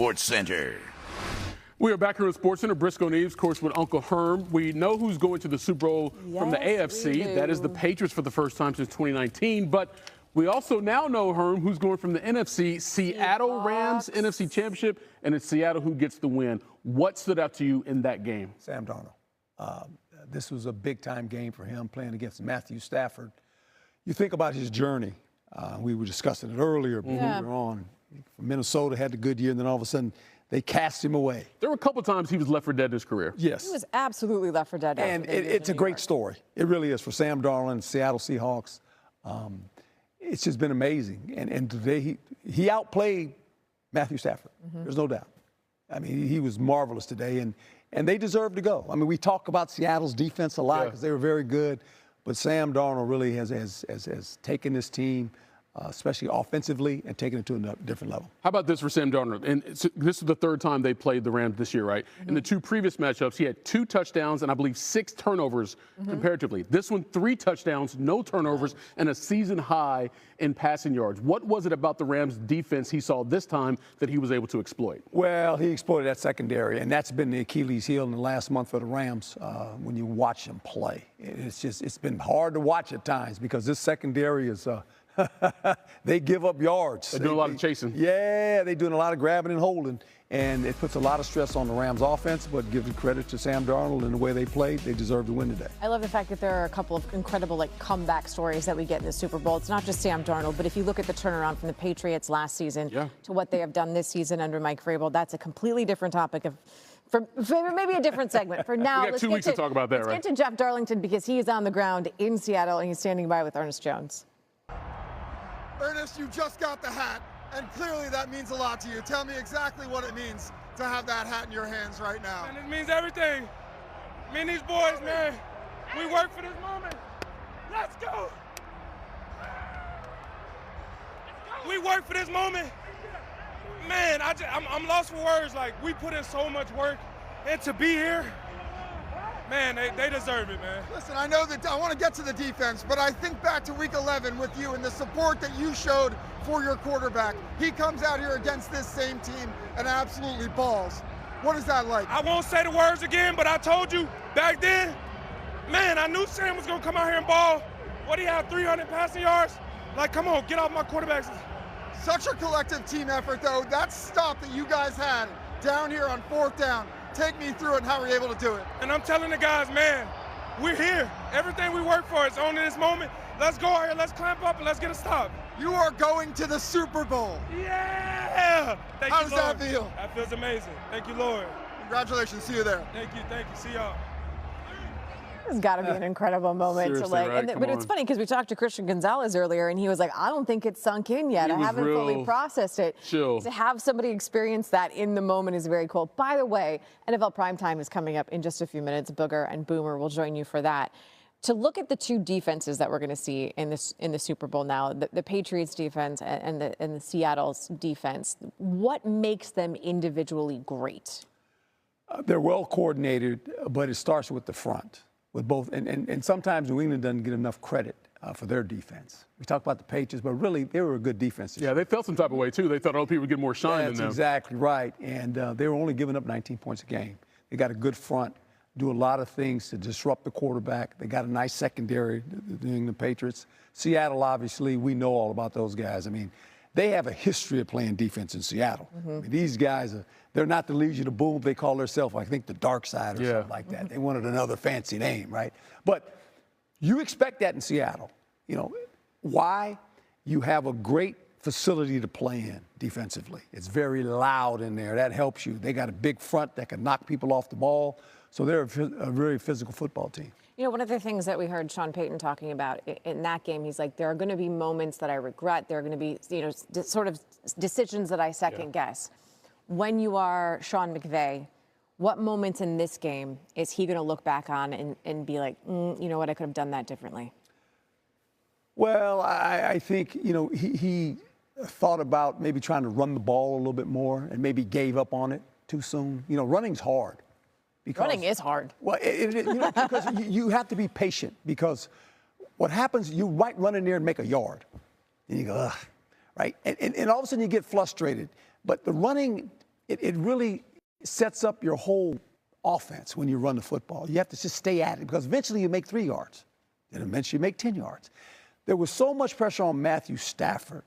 Sports Center. We are back here at Sports Center. Briscoe and Eves, of course, with Uncle Herm. We know who's going to the Super Bowl from the AFC. That is the Patriots for the first time since 2019. But we also now know, Herm, who's going from the NFC, Seattle Rams, NFC Championship, and it's Seattle who gets the win. What stood out to you in that game? Sam Darnold. This was a big-time game for him, playing against Matthew Stafford. You think about his journey. We were discussing it earlier before we were on. Minnesota had a good year, and then all of a sudden they cast him away. There were a couple times he was left for dead in his career. Yes. He was absolutely left for dead. And it's a great story. It really is for Sam Darnold and Seattle Seahawks. It's just been amazing. And today he outplayed Matthew Stafford. There's no doubt. I mean, he was marvelous today, and they deserve to go. I mean, we talk about Seattle's defense a lot because they were very good, but Sam Darnold really has taken this team, especially offensively, and taken it to a different level. How about this for Sam Darnold? And this is the third time they played the Rams this year, right? In the two previous matchups, he had 2 touchdowns and I believe 6 turnovers comparatively. This one, 3 touchdowns, no turnovers, and a season high in passing yards. What was it about the Rams defense he saw this time that he was able to exploit? Well, he exploited that secondary, and that's been the Achilles heel in the last month for the Rams when you watch them play. It's been hard to watch at times because this secondary is they give up yards. They do a lot of chasing. Yeah, they're doing a lot of grabbing and holding, and it puts a lot of stress on the Rams offense, but giving credit to Sam Darnold and the way they played, they deserve to win today. I love the fact that there are a couple of incredible comeback stories that we get in the Super Bowl. It's not just Sam Darnold, but if you look at the turnaround from the Patriots last season to what they have done this season under Mike Vrabel, that's a completely different topic for maybe a different segment. For now, we got 2 weeks to talk about that, right? Let's get to Jeff Darlington because he is on the ground in Seattle and he's standing by with Ernest Jones. Ernest, you just got the hat, and clearly that means a lot to you. Tell me exactly what it means to have that hat in your hands right now. And it means everything. Me and these boys, man, we work for this moment. Let's go. We work for this moment. Man, I'm lost for words. Like, we put in so much work, and to be here, man, they deserve it, man. Listen, I know that I want to get to the defense, but I think back to week 11 with you and the support that you showed for your quarterback. He comes out here against this same team and absolutely balls. What is that like? I won't say the words again, but I told you back then, man, I knew Sam was going to come out here and ball. What do you have, 300 passing yards? Like, come on, get off my quarterbacks. Such a collective team effort, though. That stop that you guys had down here on 4th down, take me through it and how we're able to do it. And I'm telling the guys, man, we're here. Everything we work for is on in this moment. Let's go out here, let's clamp up, and let's get a stop. You are going to the Super Bowl. Yeah! Thank how you, does Lord. that feel? That feels amazing. Thank you, Lord. Congratulations. See you there. Thank you. See y'all. It's got to be an incredible moment to but it's funny because we talked to Christian Gonzalez earlier and he was like, I don't think it's sunk in yet. I haven't fully processed it. Chill. To have somebody experience that in the moment is very cool. By the way, NFL Primetime is coming up in just a few minutes. Booger and Boomer will join you for that. To look at the 2 defenses that we're going to see in the Super Bowl now, the Patriots defense and the Seattle's defense, what makes them individually great? They're well coordinated, but it starts with the front. With both, and sometimes New England doesn't get enough credit for their defense. We talk about the Patriots, but really they were a good defense. Yeah, they felt some type of way too. They thought other people would get more shine than them. That's exactly right, and they were only giving up 19 points a game. They got a good front, do a lot of things to disrupt the quarterback. They got a nice secondary, the New England Patriots. Seattle, obviously, we know all about those guys. I mean, they have a history of playing defense in Seattle. I mean, these guys they're not the Legion of Boom. They call themselves, I think, the Dark Side or something like that. They wanted another fancy name, right? But you expect that in Seattle. You know, why? You have a great facility to play in defensively. It's very loud in there. That helps you. They got a big front that can knock people off the ball. So they're a very physical football team. You know, one of the things that we heard Sean Payton talking about in that game, he's like, there are going to be moments that I regret. There are going to be, sort of decisions that I second guess. When you are Sean McVay, what moments in this game is he going to look back on and be like, you know what, I could have done that differently? Well, I think, he thought about maybe trying to run the ball a little bit more and maybe gave up on it too soon. Running's hard. Running is hard. Well, because you have to be patient because what happens, you might run in there and make a yard. And you go, ugh, right? And all of a sudden you get frustrated. But the running it really sets up your whole offense when you run the football. You have to just stay at it because eventually you make 3 yards. Then eventually you make 10 yards. There was so much pressure on Matthew Stafford.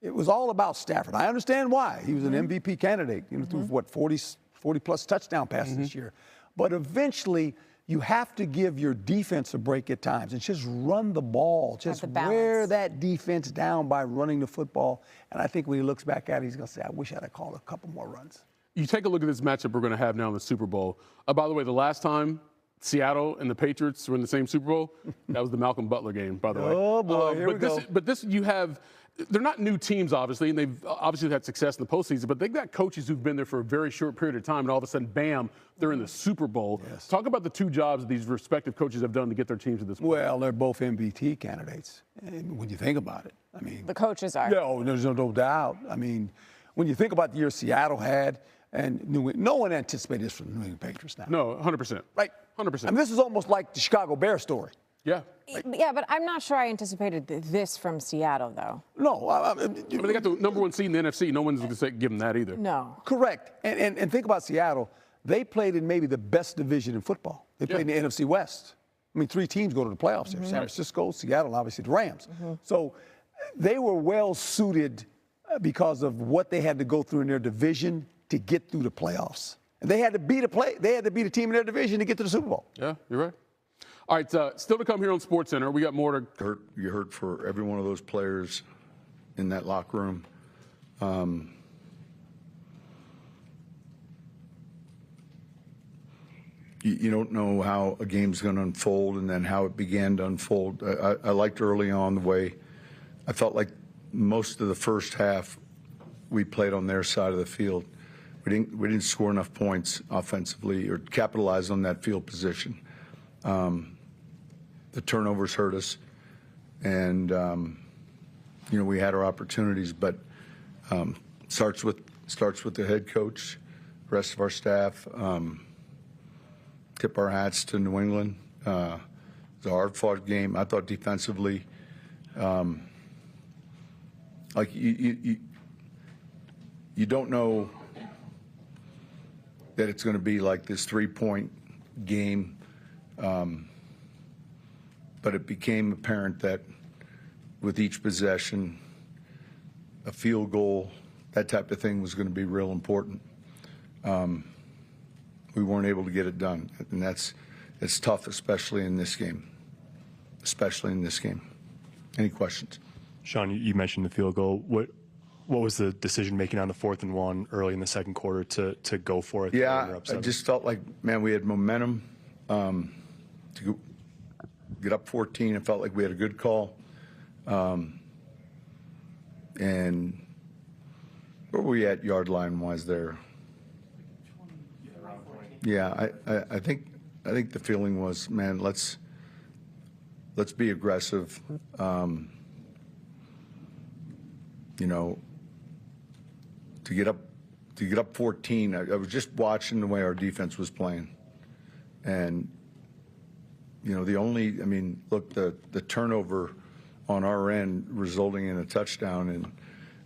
It was all about Stafford. I understand why. He was an MVP candidate, threw, 40-plus touchdown passes this year. But eventually, you have to give your defense a break at times and just run the ball. Just wear that defense down by running the football. And I think when he looks back at it, he's going to say, I wish I'd have called a couple more runs. You take a look at this matchup we're going to have now in the Super Bowl. By the way, the last time Seattle and the Patriots were in the same Super Bowl, that was the Malcolm Butler game, by the way. Oh, boy, here we go. But this, you have, they're not new teams, obviously, and they've obviously had success in the postseason, but they've got coaches who've been there for a very short period of time, and all of a sudden, bam, they're in the Super Bowl. Yes. Talk about the 2 jobs these respective coaches have done to get their teams to this point. Well, they're both MVP candidates, and when you think about it. I mean, The coaches are. No, there's no doubt. I mean, when you think about the year Seattle had, and no one anticipated this from the New England Patriots now. No, 100%. Right? 100%. I mean, this is almost like the Chicago Bears story. Yeah. Yeah, but I'm not sure I anticipated this from Seattle, though. No. I mean, they got the #1 seed in the NFC. No one's going to give them that either. No. Correct. And think about Seattle. They played in maybe the best division in football. They played in the NFC West. I mean, 3 teams go to the playoffs there. San Francisco, Seattle, obviously the Rams. So they were well suited because of what they had to go through in their division to get through the playoffs. And they had to beat a team in their division to get to the Super Bowl. Yeah, you're right. All right, still to come here on SportsCenter. We got more to. You hurt for every one of those players in that locker room. You don't know how a game's going to unfold and then how it began to unfold. I liked early on the way I felt like most of the first half we played on their side of the field. We didn't score enough points offensively or capitalize on that field position. The turnovers hurt us, and we had our opportunities, but starts with the head coach, rest of our staff. Tip our hats to New England. It was a hard-fought game. I thought defensively, like you don't know that it's going to be like this 3-point game. But it became apparent that with each possession, a field goal, that type of thing was going to be real important. We weren't able to get it done, and it's tough, especially in this game. Any questions? Sean, you mentioned the field goal. What was the decision making on the 4th and 1 early in the second quarter to go for it? Yeah, I just felt like, man, we had momentum to get up 14. It felt like we had a good call. And where were we at yard line wise there? Yeah, I think the feeling was, man, let's be aggressive. To get up 14. I was just watching the way our defense was playing, and the turnover on our end resulting in a touchdown, and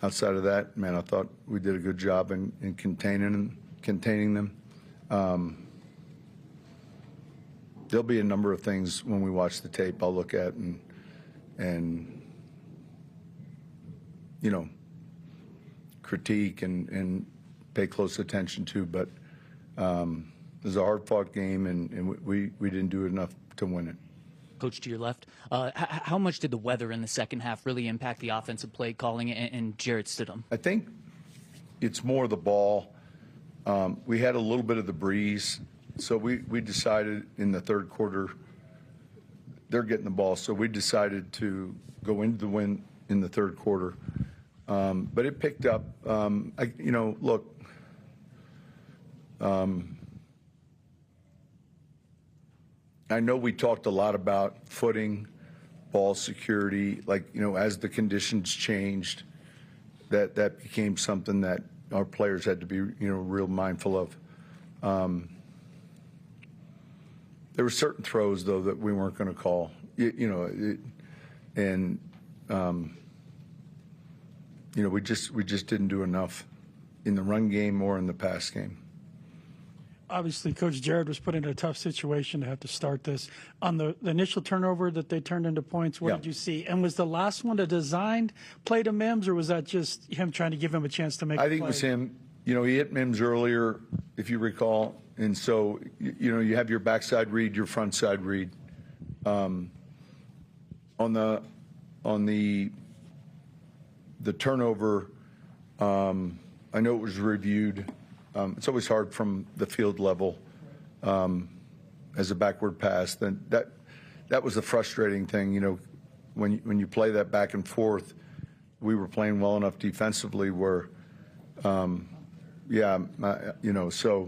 outside of that, man, I thought we did a good job in containing them. There'll be a number of things when we watch the tape I'll look at and critique and pay close attention to, but it was a hard-fought game, and we didn't do enough to win it. Coach, to your left, how much did the weather in the second half really impact the offensive play calling and Jarrett Stidham? I think it's more the ball. We had a little bit of the breeze, so we decided in the third quarter they're getting the ball, so we decided to go into the win in the third quarter. But it picked up. I know we talked a lot about footing, ball security, as the conditions changed, that became something that our players had to be, real mindful of. There were certain throws, though, that we weren't going to call, we just didn't do enough in the run game or in the pass game. Obviously, Coach Jared was put in a tough situation to have to start this. On the initial turnover that they turned into points, what did you see? And was the last one a designed play to Mims, or was that just him trying to give him a chance to make a play? I think it was him. You know, he hit Mims earlier, if you recall. And so, you know, you have your backside read, your front side read. On the turnover, I know it was reviewed. It's always hard from the field level as a backward pass. Then that was the frustrating thing. You know, when you play that back and forth, we were playing well enough defensively where, you know, so